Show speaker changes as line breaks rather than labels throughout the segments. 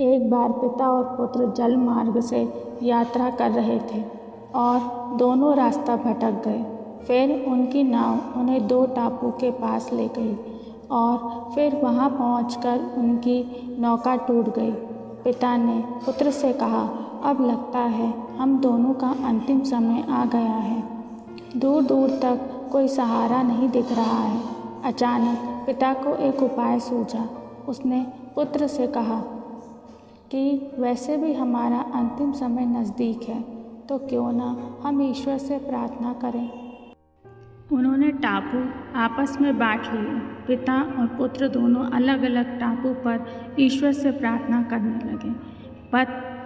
एक बार पिता और पुत्र जल मार्ग से यात्रा कर रहे थे और दोनों रास्ता भटक गए। फिर उनकी नाव उन्हें दो टापू के पास ले गई और फिर वहां पहुंचकर उनकी नौका टूट गई। पिता ने पुत्र से कहा, अब लगता है हम दोनों का अंतिम समय आ गया है। दूर दूर तक कोई सहारा नहीं दिख रहा है। अचानक पिता को एक उपाय सूझा। उसने पुत्र से कहा कि वैसे भी हमारा अंतिम समय नज़दीक है, तो क्यों ना हम ईश्वर से प्रार्थना करें। उन्होंने टापू आपस में बांट लिए। पिता और पुत्र दोनों अलग अलग टापू पर ईश्वर से प्रार्थना करने लगे।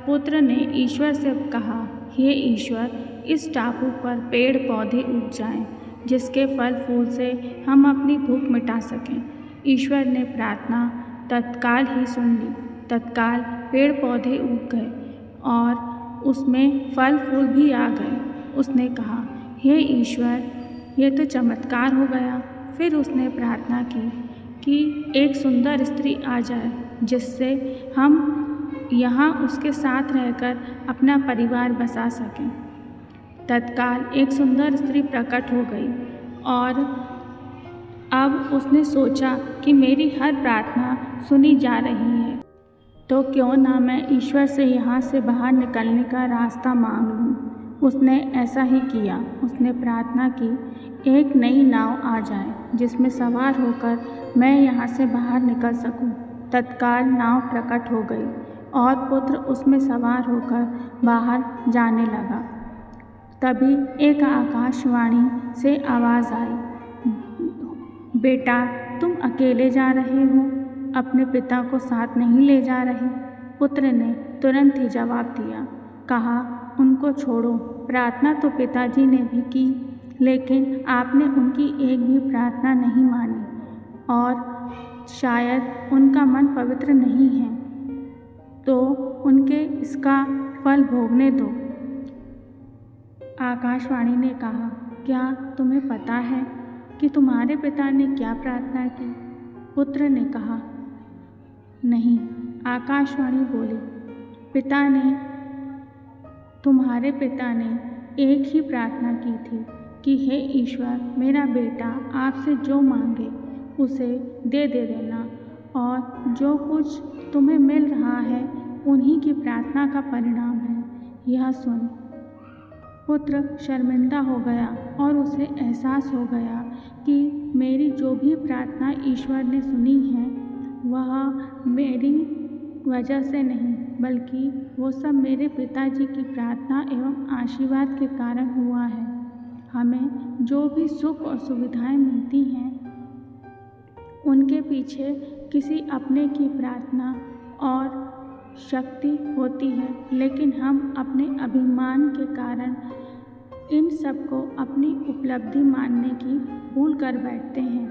पुत्र ने ईश्वर से कहा, हे ईश्वर, इस टापू पर पेड़ पौधे उग जाएं, जिसके फल फूल से हम अपनी भूख मिटा सकें। ईश्वर ने प्रार्थना तत्काल ही सुन ली। तत्काल पेड़ पौधे उग गए और उसमें फल फूल भी आ गए। उसने कहा, हे ईश्वर, ये तो चमत्कार हो गया। फिर उसने प्रार्थना की कि एक सुंदर स्त्री आ जाए, जिससे हम यहाँ उसके साथ रहकर अपना परिवार बसा सकें। तत्काल एक सुंदर स्त्री प्रकट हो गई और अब उसने सोचा कि मेरी हर प्रार्थना सुनी जा रही है, तो क्यों ना मैं ईश्वर से यहाँ से बाहर निकलने का रास्ता मांग लूँ। उसने ऐसा ही किया। उसने प्रार्थना की, एक नई नाव आ जाए, जिसमें सवार होकर मैं यहाँ से बाहर निकल सकूँ। तत्काल नाव प्रकट हो गई और पुत्र उसमें सवार होकर बाहर जाने लगा। तभी एक आकाशवाणी से आवाज़ आई, बेटा, तुम अकेले जा रहे हो, अपने पिता को साथ नहीं ले जा रहे। पुत्र ने तुरंत ही जवाब दिया, कहा, उनको छोड़ो। प्रार्थना तो पिताजी ने भी की, लेकिन आपने उनकी एक भी प्रार्थना नहीं मानी और शायद उनका मन पवित्र नहीं है, तो उनके इसका फल भोगने दो। आकाशवाणी ने कहा, क्या तुम्हें पता है कि तुम्हारे पिता ने क्या प्रार्थना की? पुत्र ने कहा, नहीं। आकाशवाणी बोली, तुम्हारे पिता ने एक ही प्रार्थना की थी कि हे ईश्वर, मेरा बेटा आपसे जो मांगे उसे दे देना, और जो कुछ तुम्हें मिल रहा है उन्हीं की प्रार्थना का परिणाम है। यह सुन पुत्र शर्मिंदा हो गया और उसे एहसास हो गया कि मेरी जो भी प्रार्थना ईश्वर ने सुनी है वह मेरी वजह से नहीं, बल्कि वो सब मेरे पिताजी की प्रार्थना एवं आशीर्वाद के कारण हुआ है। हमें जो भी सुख और सुविधाएं मिलती हैं उनके पीछे किसी अपने की प्रार्थना और शक्ति होती है, लेकिन हम अपने अभिमान के कारण इन सबको अपनी उपलब्धि मानने की भूल कर बैठते हैं।